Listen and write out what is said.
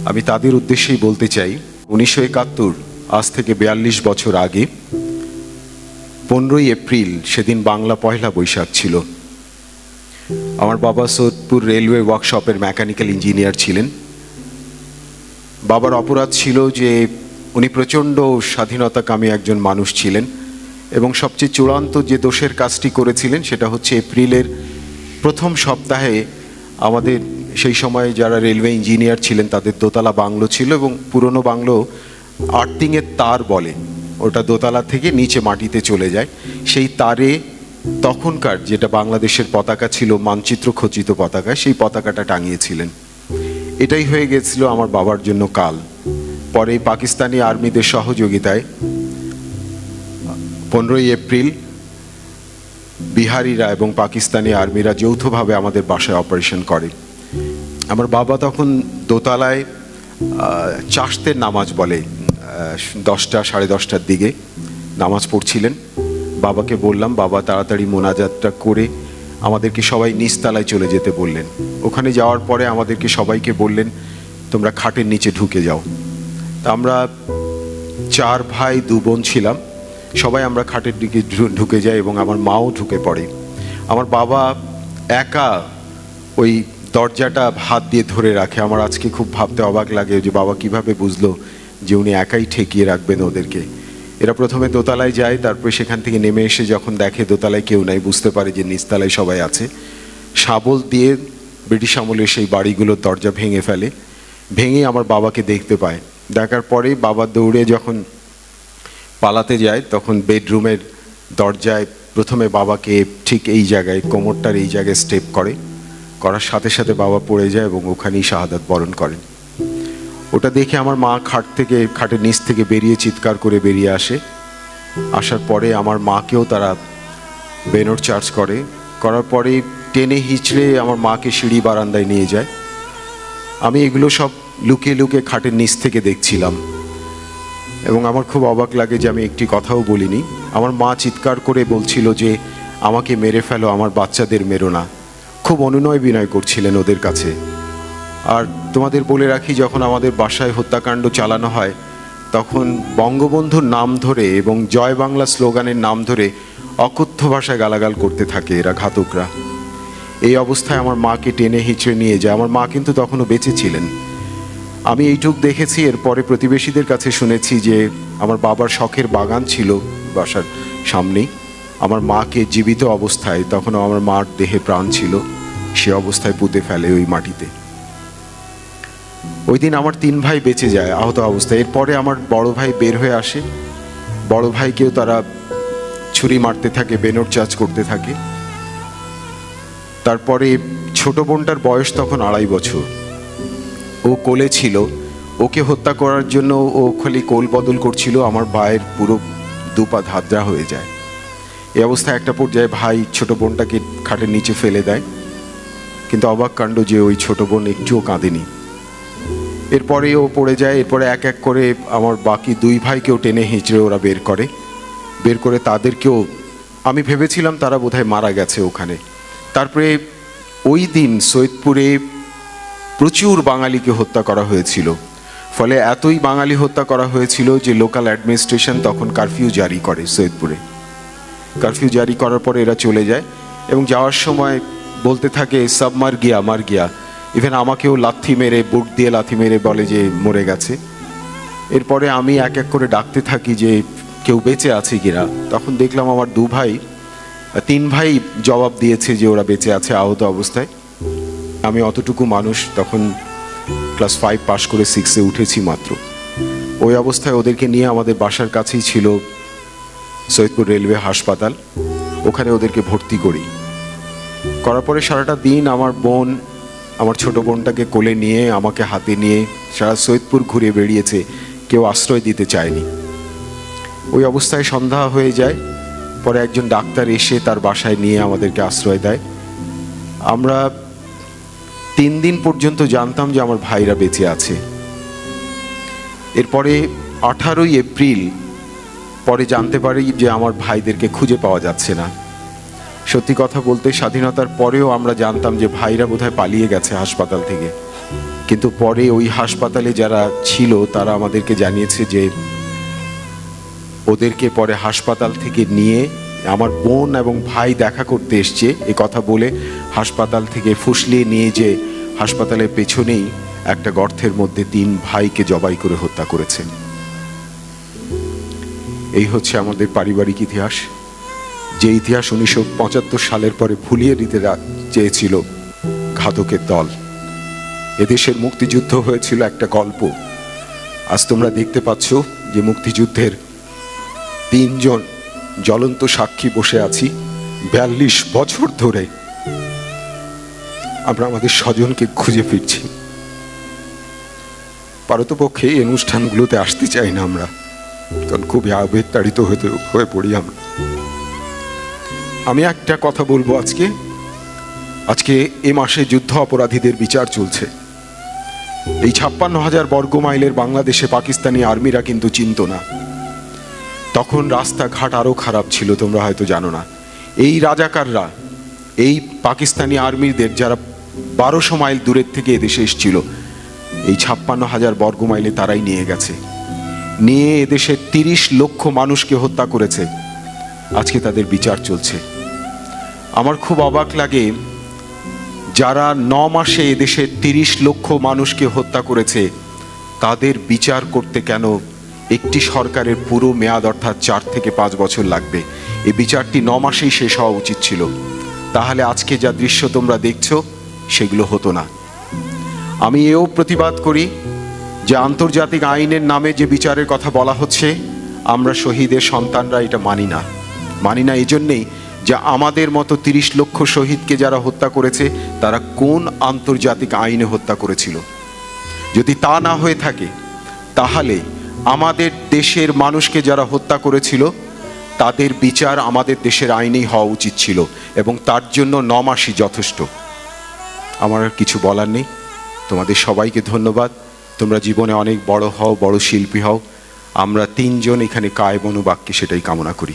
আমি তাদের উদ্দেশ্যেই বলতে চাই, 1971 আজ থেকে 42 বছর আগে 15ই এপ্রিল সেদিন বাংলা পয়লা বৈশাখ ছিল। আমার বাবা সৈয়দপুর রেলওয়ে ওয়ার্কশপের মেকানিক্যাল ইঞ্জিনিয়ার ছিলেন। বাবার অপরাধ ছিল যে উনি প্রচণ্ড স্বাধীনতাকামী একজন মানুষ ছিলেন এবং সবচেয়ে চূড়ান্ত যে দোষের কাজটি করেছিলেন সেটা হচ্ছে এপ্রিলের প্রথম সপ্তাহে আমাদের সেই সময় যারা রেলওয়ে ইঞ্জিনিয়ার ছিলেন তাদের দোতলা বাংলো ছিল এবং পুরনো বাংলো আর্থিংয়ের তার বলে, ওটা দোতলা থেকে নিচে মাটিতে চলে যায়। সেই তারে তখনকার যেটা বাংলাদেশের পতাকা ছিল, মানচিত্র খচিত পতাকা, সেই পতাকাটা টাঙিয়েছিলেন। এটাই হয়ে গেছিল আমার বাবার জন্য কাল। পরে পাকিস্তানি আর্মিদের সহযোগিতায় 15ই এপ্রিল বিহারিরা এবং পাকিস্তানি আর্মিরা যৌথভাবে আমাদের বাসায় অপারেশন করে। আমার বাবা তখন দোতলায় চাশতের নামাজ বলে 10টা সাড়ে 10টার দিকে নামাজ পড়ছিলেন। বাবাকে বললাম, বাবা তাড়াতাড়ি মোনাজাতটা করে আমাদেরকে সবাই নিচতলায় চলে যেতে বললেন। ওখানে যাওয়ার পরে আমাদেরকে সবাইকে বললেন, তোমরা খাটের নিচে ঢুকে যাও। তা আমরা 4 ভাই 2 বোন ছিলাম, সবাই আমরা খাটের দিকে ঢুকে যাই এবং আমার মাও ঢুকে পড়ে। আমার বাবা একা ওই দরজাটা হাত দিয়ে ধরে রাখে। আমার আজকে খুব ভাবতে অবাক লাগে যে বাবা কিভাবে বুঝলো যে উনি একাই ঠেকিয়ে রাখবেন ওদেরকে। এরা প্রথমে দোতলায় যায়, তারপরে সেখান থেকে নেমে এসে যখন দেখে দোতলায় কেউ নাই, বুঝতে পারে যে নিচতলায় সবাই আছে। শাবল দিয়ে ব্রিটিশ আমলের সেই বাড়িগুলোর দরজা ভেঙে ফেলে। ভেঙে আমার বাবাকে দেখতে পায়। দেখার পরেই বাবা দৌড়ে যখন পালাতে যায় তখন বেডরুমের দরজায় প্রথমে বাবাকে ঠিক এই জায়গায়, কোমরটার এই জায়গায় স্টেপ করার সাথে সাথে বাবা পড়ে যায় এবং ওখানেই শাহাদাত বরণ করেন। ওটা দেখে আমার মা খাটের নিচ থেকে বেরিয়ে চিৎকার করে বেরিয়ে আসে। আসার পরে আমার মাকেও তারা বেনর চার্জ করার পরে টেনে হিচড়ে আমার মাকে সিঁড়ি বারান্দায় নিয়ে যায়। আমি এগুলো সব লুকিয়ে লুকিয়ে খাটের নিচ থেকে দেখছিলাম এবং আমার খুব অবাক লাগে যে আমি একটি কথাও বলিনি। আমার মা চিৎকার করে বলছিল যে আমাকে মেরে ফেলো, আমার বাচ্চাদের মেরো না। খুব অনুনয় বিনয় করছিলেন ওদের কাছে। আর তোমাদের বলে রাখি, যখন আমাদের বাসায় হত্যাকাণ্ড চালানো হয় তখন বঙ্গবন্ধুর নাম ধরে এবং জয় বাংলা স্লোগানের নাম ধরে অকথ্য ভাষায় গালাগাল করতে থাকে এরা, ঘাতকরা। এই অবস্থায় আমার মাকে টেনে হিঁচড়ে নিয়ে যায়। আমার মা কিন্তু তখনও বেঁচে ছিলেন। আমি এইটুক দেখেছি। এরপরে প্রতিবেশীদের কাছে শুনেছি যে আমার বাবার শখের বাগান ছিল বাসার সামনেই। আমার মাকে জীবিত অবস্থায়, তখনও আমার মার দেহে প্রাণ ছিল, সে অবস্থায় পুঁতে ফেলে ওই মাটিতে। ওই দিন আমার 3 ভাই বেঁচে যায় আহত অবস্থায়। এরপরে আমার বড় ভাই বের হয়ে আসে। বড় ভাইকেও তারা ছুরি মারতে থাকে, বেনর চার্জ করতে থাকে। তারপরে ছোট বোনটার বয়স তখন 2.5 বছর। ও কোলে ছিল। ওকে হত্যা করার জন্য ও খালি কোল বদল করছিল। আমার ভাইয়ের পুরো 2 পা ধাঁধরা হয়ে যায়। এই অবস্থায় একটা পর্যায়ে ভাই ছোট বোনটাকে খাটের নিচে ফেলে দেয়। কিন্তু অবাক কাণ্ড যে ওই ছোট বোন একটুও কাঁদেনি। এরপরে ও পড়ে যায়। এরপরে এক এক করে আমার বাকি 2 ভাইকেও টেনে হিঁচড়ে ওরা বের করে তাদেরকেও, আমি ভেবেছিলাম তারা বোধহয় মারা গেছে ওখানে। তারপরে ওই দিন সৈয়দপুরে প্রচুর বাঙালিকে হত্যা করা হয়েছিল। ফলে এতই বাঙালি হত্যা করা হয়েছিল যে লোকাল অ্যাডমিনিস্ট্রেশন তখন কারফিউ জারি করে সৈয়দপুরে। কারফিউ জারি করার পরে এরা চলে যায় এবং যাওয়ার সময় বলতে থাকে সব মার গিয়া। ইভেন আমাকেও লাথি মেরে, বুট দিয়ে লাথি মেরে বলে যে মরে গেছে। এরপরে আমি এক এক করে ডাকতে থাকি যে কেউ বেঁচে আছে কিনা। তখন দেখলাম আমার 3 ভাই জবাব দিয়েছে যে ওরা বেঁচে আছে আহত অবস্থায়। আমি অতটুকু মানুষ, তখন ক্লাস 5 পাশ করে 6-এ উঠেছি মাত্র। ওই অবস্থায় ওদেরকে নিয়ে আমাদের বাসার কাছেই ছিল সৈয়দপুর রেলওয়ে হাসপাতাল, ওখানে ওদেরকে ভর্তি করার পরে সারাটা দিন আমার ছোট বোনটাকে কোলে নিয়ে, আমাকে হাতে নিয়ে সারা সৈয়দপুর ঘুরে বেরিয়েছে, কেউ আশ্রয় দিতে চায়নি। ওই অবস্থায় সন্ধ্যা হয়ে যায়। পরে একজন ডাক্তার এসে তার বাসায় নিয়ে আমাদেরকে আশ্রয় দেয়। আমরা 3 দিন পর্যন্ত জানতাম যে আমার ভাইরা বেঁচে আছে। এরপরে 18ই এপ্রিল পরে জানতে পারি যে আমার ভাইদেরকে খুঁজে পাওয়া যাচ্ছে না। সত্যি কথা বলতে স্বাধীনতার পরেও আমরা জানতাম যে ভাইরা বোধহয় পালিয়ে গেছে হাসপাতাল থেকে। কিন্তু পরে ওই হাসপাতালে যারা ছিল তারা আমাদেরকে জানিয়েছে যে ওদেরকে পরে হাসপাতাল থেকে নিয়ে আমার বোন এবং ভাই দেখা করতে এসছে এ কথা বলে হাসপাতাল থেকে ফুসলিয়ে নিয়ে যে হাসপাতালের পেছনেই একটা গর্তের মধ্যে 3 ভাইকে জবাই করে হত্যা করেছে। এই হচ্ছে আমাদের পারিবারিক ইতিহাস, যে ইতিহাস 1975 সালের পরে ভুলিয়ে দিতে চেয়েছিল ঘাতকের দল। এদেশের মুক্তিযুদ্ধ হয়েছিল একটা গল্প। আজ তোমরা দেখতে পাচ্ছ যে মুক্তিযুদ্ধের 3 জন জ্বলন্ত সাক্ষী বসে আছি। 42 বছর ধরে আমরা আমাদের স্বজনকে খুঁজে ফিরছি। পারতপক্ষে এই অনুষ্ঠানগুলোতে আসতে চাই না আমরা, কারণ খুবই আবেগতাড়িত হয়ে পড়ি আমরা। আমি একটা কথা বলবো, আজকে এ মাসে যুদ্ধ অপরাধীদের বিচার চলছে। এই 56,000 বর্গ মাইলের বাংলাদেশে পাকিস্তানি আর্মিরা কিন্তু চিনত না। তখন রাস্তাঘাট আরো খারাপ ছিল, তোমরা হয়তো জানো না। এই রাজাকাররা এই পাকিস্তানি আর্মিদের যারা 1200 মাইল দূরের থেকে এদেশে এসেছিল, এই 56,000 বর্গ মাইলে তারাই নিয়ে গেছে, নিয়ে এদেশের 30 লক্ষ মানুষকে হত্যা করেছে। আজকে তাদের বিচার চলছে। আমার খুব অবাক লাগে, যারা 9 মাসে এদেশের 30 লক্ষ মানুষকে হত্যা করেছে তাদের বিচার করতে কেন একটি সরকারের পুরো মেয়াদ অর্থাৎ 4 থেকে 5 বছর লাগবে? এই বিচারটি 9 মাসেই শেষ হওয়া উচিত ছিল। তাহলে আজকে যা দৃশ্য তোমরা দেখছো সেগুলো হতো না। আমি এও প্রতিবাদ করি যে আন্তর্জাতিক আইনের নামে যে বিচারের কথা বলা হচ্ছে, আমরা শহীদের সন্তানরা এটা মানি না। এই জন্যেই যে আমাদের মতো 30 লক্ষ শহীদকে যারা হত্যা করেছে তারা কোন আন্তর্জাতিক আইনে হত্যা করেছিল? যদি তা না হয়ে থাকে তাহলে আমাদের দেশের মানুষকে যারা হত্যা করেছিল তাদের বিচার আমাদের দেশের আইনেই হওয়া উচিত ছিল, এবং তার জন্য 9 মাসই যথেষ্ট। আমার আর কিছু বলার নেই। তোমাদের সবাইকে ধন্যবাদ। তোমরা জীবনে অনেক বড় হও, বড় শিল্পী হও। আমরা 3 জন এখানে কায় মনোবাক্যে সেটাই কামনা করি।